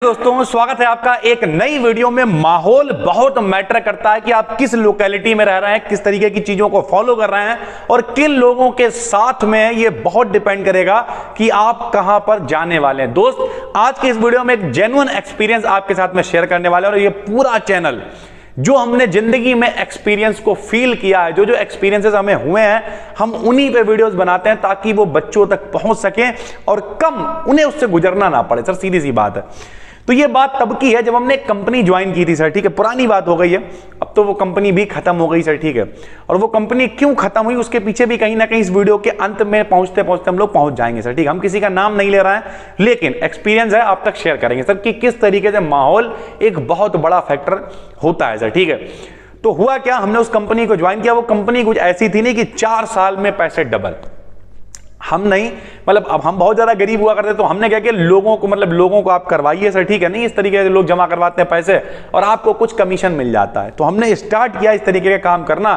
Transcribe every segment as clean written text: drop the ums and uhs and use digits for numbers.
दोस्तों स्वागत है आपका एक नई वीडियो में। माहौल बहुत मैटर करता है कि आप किस लोकेलिटी में रह रहे हैं, किस तरीके की चीजों को फॉलो कर रहे हैं और किन लोगों के साथ में। ये बहुत डिपेंड करेगा कि आप कहां पर जाने वाले हैं। दोस्त आज की इस वीडियो में एक जेन्युइन एक्सपीरियंस आपके साथ में शेयर करने वाले हैं और ये पूरा चैनल जो हमने जिंदगी में एक्सपीरियंस को फील किया है, जो जो एक्सपीरियंसेस हमें हुए हैं, हम उन्हीं पे वीडियोस बनाते हैं ताकि वो बच्चों तक पहुंच सकें और कम उन्हें उससे गुजरना ना पड़े। सर सीधी सी बात है। तो ये बात तब की है जब हमने एक कंपनी ज्वाइन की थी सर, ठीक है। पुरानी बात हो गई है, अब तो वो कंपनी भी खत्म हो गई सर, ठीक है। और वो कंपनी क्यों खत्म हुई उसके पीछे भी कहीं ना कहीं इस वीडियो के अंत में पहुंचते पहुंचते हम लोग पहुंच जाएंगे सर, ठीक है। हम किसी का नाम नहीं ले रहे हैं लेकिन एक्सपीरियंस है आप तक शेयर करेंगे सर कि किस तरीके से माहौल एक बहुत बड़ा फैक्टर होता है सर, ठीक है। तो हुआ क्या, हमने उस कंपनी को ज्वाइन किया। वो कंपनी कुछ ऐसी थी नहीं कि 4 साल में पैसे डबल। हम नहीं, मतलब अब हम बहुत ज्यादा गरीब हुआ करते तो हमने क्या किया, लोगों को आप करवाइए सर, ठीक है। नहीं इस तरीके से लोग जमा करवाते हैं पैसे और आपको कुछ कमीशन मिल जाता है। तो हमने स्टार्ट किया इस तरीके का काम करना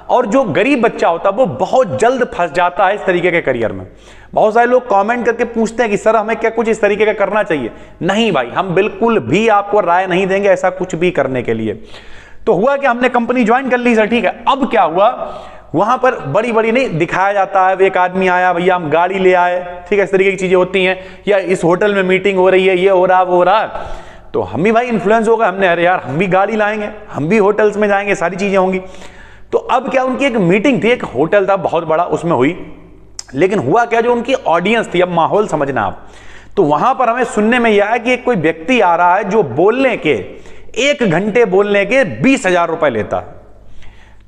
और जो गरीब बच्चा होता है वो बहुत जल्द फंस जाता है इस तरीके के करियर में। बहुत सारे लोग कमेंट करके पूछते हैं कि सर हमें क्या कुछ इस तरीके का करना चाहिए। नहीं भाई, हम बिल्कुल भी आपको राय नहीं देंगे ऐसा कुछ भी करने के लिए। तो हुआ कि हमने कंपनी ज्वाइन कर ली सर, ठीक है। अब क्या हुआ, वहां पर बड़ी बड़ी नहीं दिखाया जाता है। एक आदमी आया, भैया हम गाड़ी ले आए, ठीक है, इस तरीके की चीजें होती हैं, या इस होटल में मीटिंग हो रही है, ये हो रहा वो हो रहा। तो हम भी भाई इन्फ्लुएंस हो गए, हमने अरे यार हम भी गाड़ी लाएंगे, हम भी होटल्स में जाएंगे, सारी चीजें होंगी। तो अब क्या, उनकी एक मीटिंग थी, एक होटल था बहुत बड़ा, उसमें हुई। लेकिन हुआ क्या, जो उनकी ऑडियंस थी, अब माहौल समझना आप, तो वहां पर हमें सुनने में यह आया कि एक कोई व्यक्ति आ रहा है जो बोलने के 1 घंटे बोलने के 20,000 रुपए लेता है।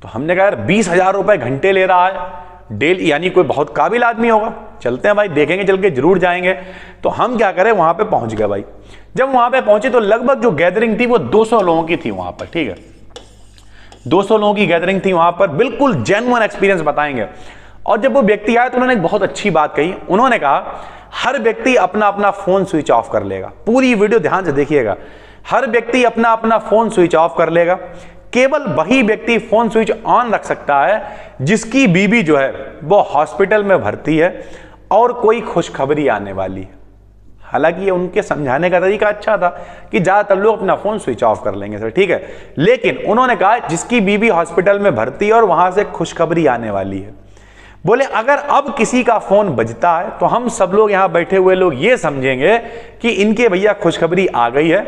तो हमने कहा यार 20,000 रुपए घंटे ले रहा है डेली, यानी कोई बहुत काबिल आदमी होगा, चलते हैं भाई देखेंगे, चल के जरूर जाएंगे। तो हम क्या करें, वहां पे पहुंच गए भाई। जब वहां पे पहुंचे तो लगभग जो गैदरिंग थी वो 200 लोगों की थी वहां पर, ठीक है। 200 लोगों की गैदरिंग थी वहां पर, बिल्कुल जेन्युइन एक्सपीरियंस बताएंगे। और जब वो व्यक्ति आया तो उन्होंने एक बहुत अच्छी बात कही। उन्होंने कहा हर व्यक्ति अपना अपना फोन स्विच ऑफ कर लेगा। पूरी वीडियो ध्यान से देखिएगा। हर व्यक्ति अपना अपना फोन स्विच ऑफ कर लेगा। केवल वही व्यक्ति फोन स्विच ऑन रख सकता है जिसकी बीबी जो है वो हॉस्पिटल में भर्ती है और कोई खुशखबरी आने वाली है। हालांकि ये उनके समझाने का तरीका अच्छा था कि ज्यादातर लोग अपना फोन स्विच ऑफ कर लेंगे सर, ठीक है। लेकिन उन्होंने कहा जिसकी बीबी हॉस्पिटल में भर्ती है और वहां से खुशखबरी आने वाली है। बोले अगर अब किसी का फोन बजता है तो हम सब लोग यहां बैठे हुए लोग ये समझेंगे कि इनके भैया खुशखबरी आ गई है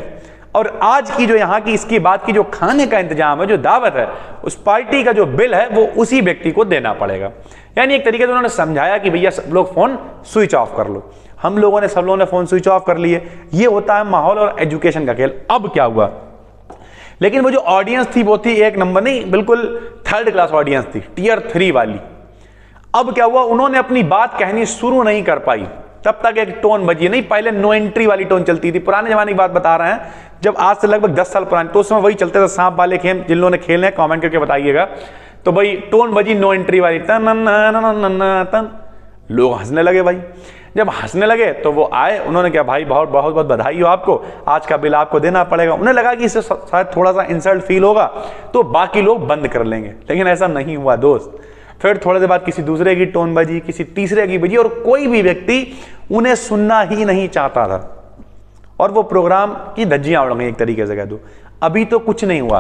और आज की जो यहाँ की इसकी बात की जो खाने का इंतजाम है, जो दावत है, उस पार्टी का जो बिल है वो उसी व्यक्ति को देना पड़ेगा। यानी एक तरीके से उन्होंने समझाया कि भैया सब लोग फोन स्विच ऑफ कर लो। हम लोगों ने, सब लोगों ने फोन स्विच ऑफ कर लिए। ये होता है माहौल और एजुकेशन का खेल। अब क्या हुआ, लेकिन वो जो ऑडियंस थी वो थी एक नंबर नहीं, बिल्कुल 3rd क्लास ऑडियंस थी, Tier 3 वाली। अब क्या हुआ, उन्होंने अपनी बात कहनी शुरू नहीं कर पाई, तब तक एक टोन बजी। नहीं, पहले नो एंट्री वाली टोन चलती थी, पुराने जमाने की बात बता रहे हैं, जब आज से लगभग 10 साल पुराने। तो उस समय वही चलते थे सांप वाले खेल, जिन लोगों ने खेले हैं कमेंट करके बताइएगा। तो भाई टोन बजी नो एंट्री वाली, तन। लोग हंसने लगे भाई। जब हंसने लगे तो वो आए, उन्होंने क्या भाई बहुत बहुत बहुत बधाई हो आपको, आज का बिल आपको देना पड़ेगा। उन्हें लगा कि इससे शायद थोड़ा सा इंसल्ट फील होगा तो बाकी लोग बंद कर लेंगे, लेकिन ऐसा नहीं हुआ दोस्त। फिर थोड़ी देर बाद किसी दूसरे की टोन बजी, किसी तीसरे की बजी और कोई भी व्यक्ति उन्हें सुनना ही नहीं चाहता था और वो प्रोग्राम की धज्जियां उड़ गई एक तरीके से कह दो। अभी तो कुछ नहीं हुआ।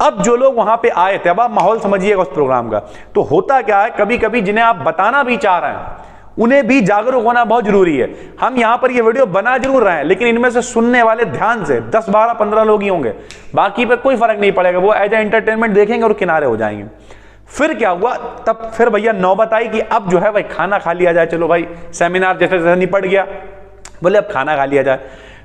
अब जो लोग वहां पे आए थे, अब आप माहौल समझिएगा उस प्रोग्राम का। तो होता क्या है, कभी कभी जिन्हें आप बताना भी चाह रहे हैं उन्हें भी जागरूक होना बहुत जरूरी है। हम यहां पर ये वीडियो बना जरूर रहे हैं लेकिन इनमें से सुनने वाले ध्यान से 10, 12, 15 लोग ही होंगे, बाकी पे कोई फर्क नहीं पड़ेगा। वो एज ए एंटरटेनमेंट देखेंगे और किनारे हो जाएंगे। फिर क्या हुआ, तब फिर भैया नौबत आई कि अब जो है भाई खाना खा लिया जाए। चलो भाई सेमिनार जैसे जैसे निपट गया, बोले अब खाना खा लिया जाए।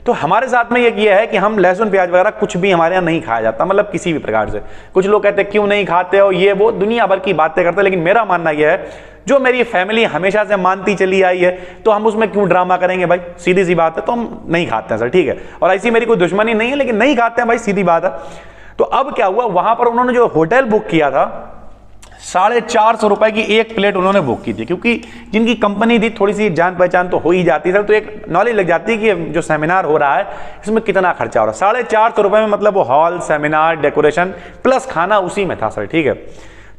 तो हमारे साथ में ये किया है कि हम लहसुन प्याज वगैरह कुछ भी हमारे यहाँ नहीं खाया जाता, मतलब किसी भी प्रकार से। कुछ लोग कहते हैं क्यों नहीं खाते हो, ये वो दुनिया भर की बातें करते हैं, लेकिन मेरा मानना यह है जो मेरी फैमिली हमेशा से मानती चली आई है तो हम उसमें क्यों ड्रामा करेंगे भाई, सीधी सी बात है। तो हम नहीं खाते हैं सर, ठीक है। और ऐसी मेरी कोई दुश्मनी नहीं है, लेकिन नहीं खाते हैं भाई, सीधी बात है। तो अब क्या हुआ, वहां पर उन्होंने जो होटल बुक किया था 450 रुपए की एक प्लेट उन्होंने बुक की थी, क्योंकि जिनकी कंपनी थी थोड़ी सी जान पहचान तो हो ही जाती है, तो एक नॉलेज लग जाती है कि जो सेमिनार हो रहा है इसमें कितना खर्चा हो रहा है। 450 रुपए में मतलब वो हॉल, सेमिनार, डेकोरेशन प्लस खाना उसी में था सर, ठीक है।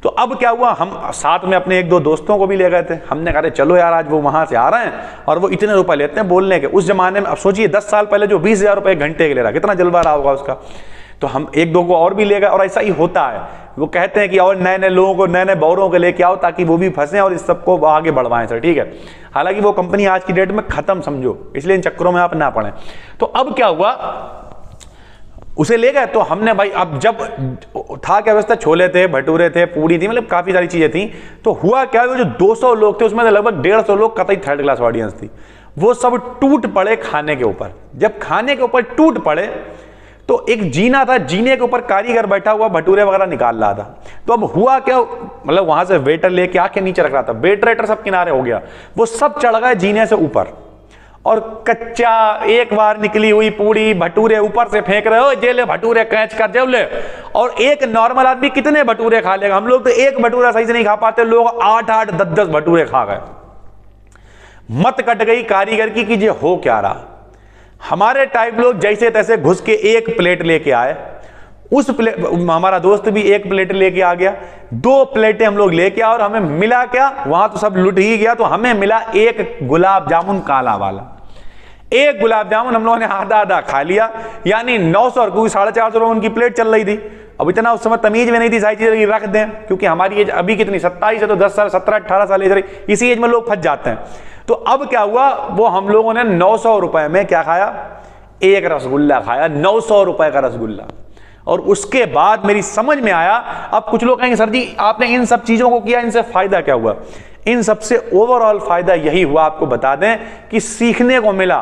तो अब क्या हुआ, हम साथ में अपने एक दो दोस्तों को भी ले गए थे। हमने कहा चलो यार आज वो वहां से आ रहे हैं और वो इतने रुपए लेते हैं बोलने के। उस जमाने में अब सोचिए 10 साल पहले जो 20,000 रुपए घंटे के ले रहा, कितना जलवा रहा होगा उसका। तो हम एक दो को और भी ले गए और ऐसा ही होता है। वो कहते हैं कि और नए नए लोगों को, नए नए बौरों को लेके आओ ताकि वो भी फंसे और इस सबको आगे बढ़वाएं सर, ठीक है। हालांकि वो कंपनी आज की डेट में खत्म समझो, इसलिए इन चक्करों में आप ना पड़े। तो अब क्या हुआ, उसे ले गए। तो हमने भाई अब जब था क्या व्यवस्था, छोले थे, भटूरे थे, पूरी थी, मतलब काफी सारी चीजें थी। तो हुआ क्या, वो जो 200 लोग थे उसमें लगभग 150 लोग कतई थर्ड क्लास ऑडियंस थी। वो सब टूट पड़े खाने के ऊपर। जब खाने के ऊपर टूट पड़े तो एक जीना था, जीने के ऊपर कारीगर बैठा हुआ भटूरे वगैरह निकाल रहा था। तो अब हुआ क्या, मतलब वहां से वेटर लेके आके नीचे रख रहा था, वेटर सब किनारे हो गया, वो सब चढ़ गए जीने से ऊपर और कच्चा एक बार निकली हुई पूरी भटूरे ऊपर से फेंक रहे हो, जेले भटूरे कैच कर जेब ले। और एक नॉर्मल आदमी कितने भटूरे खा लेगा, हम लोग तो एक भटूरा सही से नहीं खा पाते, लोग 8-8 10-10 भटूरे खा गए। मत कट गई कारीगर की कि ये हो क्या रहा। हमारे टाइप लोग जैसे तैसे घुस के एक प्लेट लेके आए। उस प्लेट, हमारा दोस्त भी एक प्लेट लेके आ गया, 2 प्लेटें हम लोग लेके आए और हमें मिला क्या, वहां तो सब लुट ही गया। तो हमें मिला एक गुलाब जामुन काला वाला। एक गुलाब जामुन हम लोगों ने आधा आधा खा लिया, यानी 900, क्योंकि 450 रुपये उनकी प्लेट चल रही थी। अब इतना उस समय तमीज में नहीं थी सारी चीजें रख दें, क्योंकि हमारी एज अभी कितनी 27 है, तो 10 साल 17-18 साल एज रही, इसी एज में लोग फंस जाते हैं। तो अब क्या हुआ, वो हम लोगों ने 900 रुपए में क्या खाया, एक रसगुल्ला खाया, 900 रुपए का रसगुल्ला। और उसके बाद मेरी समझ में आया, अब कुछ लोग कहेंगे सर जी आपने इन सब चीजों को किया, इनसे फायदा क्या हुआ। इन सबसे ओवरऑल फायदा यही हुआ, आपको बता दें कि सीखने को मिला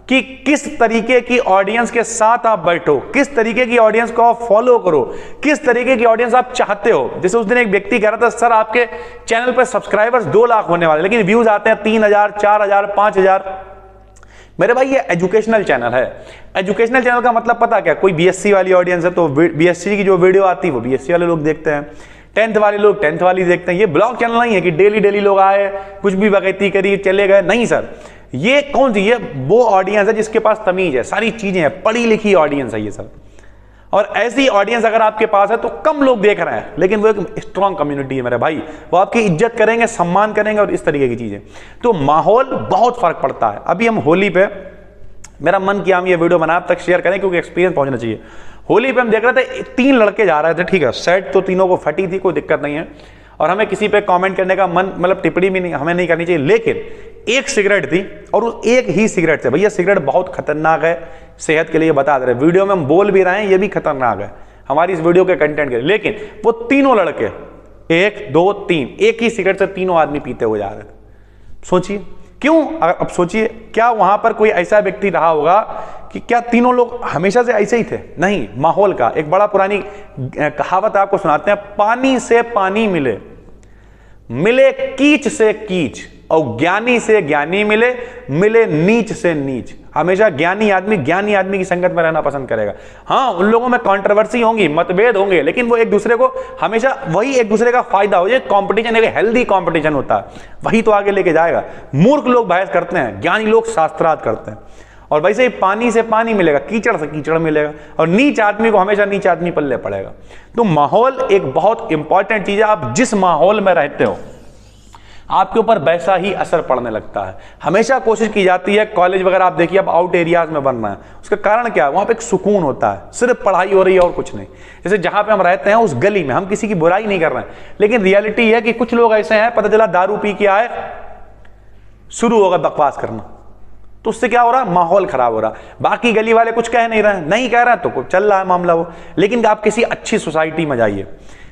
कि किस तरीके की ऑडियंस के साथ आप बैठो, किस तरीके की ऑडियंस को आप फॉलो करो, किस तरीके की ऑडियंस आप चाहते हो। जैसे उस दिन एक व्यक्ति कह रहा था सर आपके चैनल पर सब्सक्राइबर्स 2 लाख होने वाले, लेकिन व्यूज आते हैं 3000, 4000, 5000। मेरे भाई ये एजुकेशनल चैनल है। एजुकेशनल चैनल का मतलब पता क्या, कोई बीएससी वाली ऑडियंस है तो बीएससी की जो वीडियो आती है वो बीएससी वाले लोग देखते हैं, 10th वाले लोग 10th वाली देखते हैं। ये ब्लॉग चैनल नहीं है कि डेली लोग आए, कुछ भी बगैती करी चले गए, नहीं सर। ये कौन सी, ये वो ऑडियंस है जिसके पास तमीज है, सारी चीजें हैं, पढ़ी लिखी ऑडियंस है ये सब। और ऐसी ऑडियंस अगर आपके पास है तो कम लोग देख रहे हैं, लेकिन वो एक स्ट्रॉन्ग कम्युनिटी है मेरे भाई, वो आपकी इज्जत करेंगे, सम्मान करेंगे और इस तरीके की चीजें। तो माहौल बहुत फर्क पड़ता है। अभी हम होली पे, मेरा मन किया हम ये वीडियो बना आप तक शेयर करें क्योंकि एक्सपीरियंस पहुंचना चाहिए। होली पे हम देख रहे थे 3 लड़के जा रहे थे, ठीक है, सेट तो तीनों को फटी थी, कोई दिक्कत नहीं है, और हमें किसी पे कमेंट करने का मन, मतलब टिप्पणी भी नहीं, हमें नहीं करनी चाहिए। लेकिन एक सिगरेट थी और उस एक ही सिगरेट से, भैया सिगरेट बहुत खतरनाक है सेहत के लिए, बता दे रहे, वीडियो में हम बोल भी रहे हैं, ये भी खतरनाक है हमारी इस वीडियो के कंटेंट के लिए। लेकिन वो तीनों लड़के 1 2 3 एक ही सिगरेट से तीनों आदमी पीते हुए जा रहे थे। सोचिए क्यों, अब सोचिए क्या वहां पर कोई ऐसा व्यक्ति रहा होगा कि क्या तीनों लोग हमेशा से ऐसे ही थे? नहीं, माहौल का एक बड़ा पुरानी कहावत आपको सुनाते हैं, पानी से पानी मिले, मिले कीच से कीच, और ज्ञानी से ज्ञानी मिले, मिले नीच से नीच। हमेशा ज्ञानी आदमी की संगत में रहना पसंद करेगा। हाँ, उन लोगों में कंट्रोवर्सी होंगी, मतभेद होंगे, लेकिन वो एक दूसरे को हमेशा वही एक दूसरे का फायदा हो, ये कंपटीशन, एक हेल्दी कंपटीशन होता है, वही तो आगे लेके जाएगा। मूर्ख लोग बहस करते हैं, ज्ञानी लोग शास्त्रार्थ करते हैं। और वैसे ही पानी से पानी मिलेगा, कीचड़ से कीचड़ मिलेगा, और नीच आदमी को हमेशा नीच आदमी पल्ले पड़ेगा। तो माहौल एक बहुत इंपॉर्टेंट चीज है। आप जिस माहौल में रहते हो आपके ऊपर वैसा ही असर पड़ने लगता है। हमेशा कोशिश की जाती है, कॉलेज वगैरह आप देखिए अब आउट एरियाज में बन रहे हैं, उसका कारण क्या है, वहां पे एक सुकून होता है, सिर्फ पढ़ाई हो रही है और कुछ नहीं। जैसे जहां पे हम रहते हैं उस गली में, हम किसी की बुराई नहीं कर रहे हैं, लेकिन रियलिटी है कि कुछ लोग ऐसे हैं, पता चला दारू पी के आए, शुरू होगा बकवास करना, तो उससे क्या हो रहा है, माहौल खराब हो रहा। बाकी गली वाले कुछ कह नहीं रहे, नहीं कह रहे तो चल रहा है मामला वो। लेकिन आप किसी अच्छी सोसाइटी में जाइए,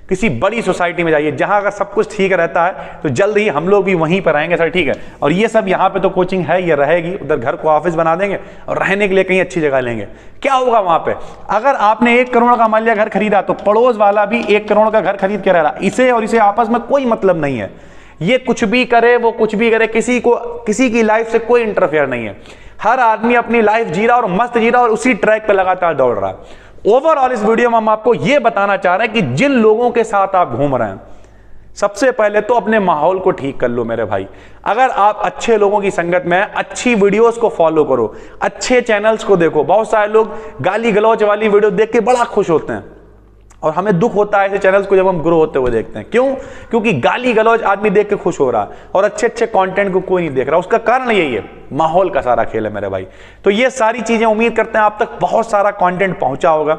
किसी बड़ी सोसाइटी में जाइए, जहां अगर सब कुछ ठीक रहता है तो जल्द ही हम लोग भी वहीं पर आएंगे सर, ठीक है। और ये सब यहाँ पे तो कोचिंग है, ये रहेगी, उधर घर को ऑफिस बना देंगे और रहने के लिए कहीं अच्छी जगह लेंगे। क्या होगा वहां पे, अगर आपने 1 करोड़ का मान लिया घर खरीदा, तो पड़ोस वाला भी 1 करोड़ का घर खरीद के रह रहा, इसे और इसे आपस में कोई मतलब नहीं है। ये कुछ भी करे, वो कुछ भी करे, किसी की लाइफ से कोई इंटरफेयर नहीं है। हर आदमी अपनी लाइफ जी रहा और मस्त जी रहा और उसी ट्रैक पे लगातार दौड़ रहा है। ओवरऑल इस वीडियो में हम आपको यह बताना चाह रहे हैं कि जिन लोगों के साथ आप घूम रहे हैं, सबसे पहले तो अपने माहौल को ठीक कर लो मेरे भाई। अगर आप अच्छे लोगों की संगत में हैं, अच्छी वीडियोस को फॉलो करो, अच्छे चैनल्स को देखो। बहुत सारे लोग गाली गलौच वाली वीडियो देख के बड़ा खुश होते हैं, और हमें दुख होता है ऐसे चैनल्स को जब हम ग्रो होते हुए देखते हैं। क्यों? क्योंकि गाली गलौज आदमी देख के खुश हो रहा है और अच्छे अच्छे कंटेंट को कोई नहीं देख रहा। उसका कारण यही है, माहौल का सारा खेल है मेरे भाई। तो ये सारी चीजें उम्मीद करते हैं आप तक बहुत सारा कंटेंट पहुंचा होगा।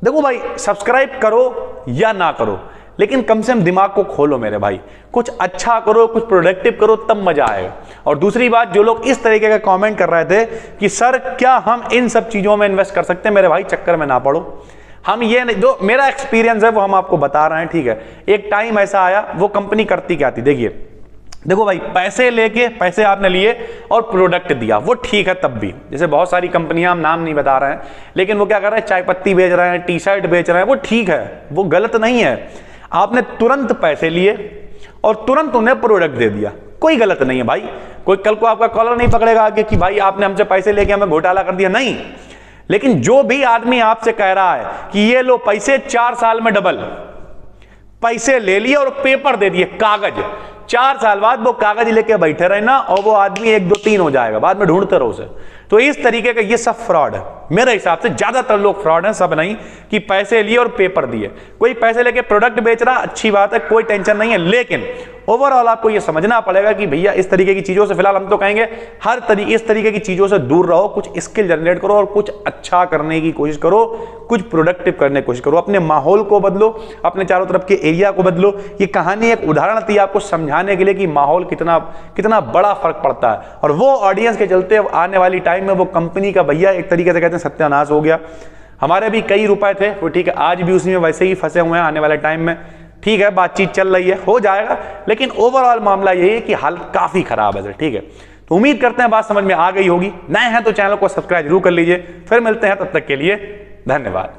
देखो भाई, सब्सक्राइब करो या ना करो, लेकिन कम से कम दिमाग को खोलो मेरे भाई, कुछ अच्छा करो, कुछ प्रोडक्टिव करो, तब मजा आएगा। और दूसरी बात, जो लोग इस तरीके का कमेंट कर रहे थे कि सर क्या हम इन सब चीजों में इन्वेस्ट कर सकते हैं, मेरे भाई चक्कर में ना पड़ो। हम ये जो मेरा एक्सपीरियंस है वो हम आपको बता रहे हैं, ठीक है। एक टाइम ऐसा आया, वो कंपनी करती क्या थी, देखो भाई, पैसे आपने लिए और प्रोडक्ट दिया, वो ठीक है। तब भी जैसे बहुत सारी कंपनियां, हम नाम नहीं बता रहे हैं, लेकिन वो क्या कर रहे हैं, चाय पत्ती बेच रहे हैं, टी शर्ट बेच रहे हैं, वो ठीक है, वो गलत नहीं है। आपने तुरंत पैसे लिए और तुरंत उन्हें प्रोडक्ट दे दिया, कोई गलत नहीं है भाई। कोई कल को आपका कॉलर नहीं पकड़ेगा आगे कि भाई आपने हमसे पैसे लेके हमें घोटाला कर दिया, नहीं। लेकिन जो भी आदमी आपसे कह रहा है कि ये लो पैसे 4 साल में डबल, पैसे ले लिए और पेपर दे दिए, कागज, 4 साल बाद वो कागज लेके बैठे रहे ना, और वो आदमी 1 2 3 हो जाएगा, बाद में ढूंढते रहो उसे। तो इस तरीके का ये सब फ्रॉड है मेरे हिसाब से। ज्यादातर लोग फ्रॉड हैं, सब नहीं कि पैसे लिए और पेपर दिए। कोई पैसे लेके प्रोडक्ट बेच रहा, अच्छी बात है, कोई टेंशन नहीं है, लेकिन ओवरऑल आपको ये समझना पड़ेगा कि भैया इस तरीके की चीजों से, फिलहाल हम तो कहेंगे इस तरीके की चीजों से दूर रहो, कुछ स्किल जनरेट करो और कुछ अच्छा करने की कोशिश करो, कुछ प्रोडक्टिव करने की कोशिश करो, अपने माहौल को बदलो, अपने चारों तरफ के एरिया को बदलो। ये कहानी एक उदाहरण थी आपको समझाने के लिए कि माहौल कितना बड़ा फर्क पड़ता है। और वो ऑडियंस के चलते आने वाली टाइम में वो कंपनी का भैया एक तरीके से कहते हैं सत्यानाश हो गया। हमारे भी कई रुपए थे वो, ठीक है, आज भी उसी में वैसे ही फंसे हुए हैं। आने वाले टाइम में ठीक है, बातचीत चल रही है, हो जाएगा, लेकिन ओवरऑल मामला यही है कि हालत काफी खराब है, ठीक है। तो उम्मीद करते हैं बात समझ में आ गई होगी। नए हैं तो चैनल को सब्सक्राइब जरूर कर लीजिए। फिर मिलते हैं, तब तक के लिए धन्यवाद।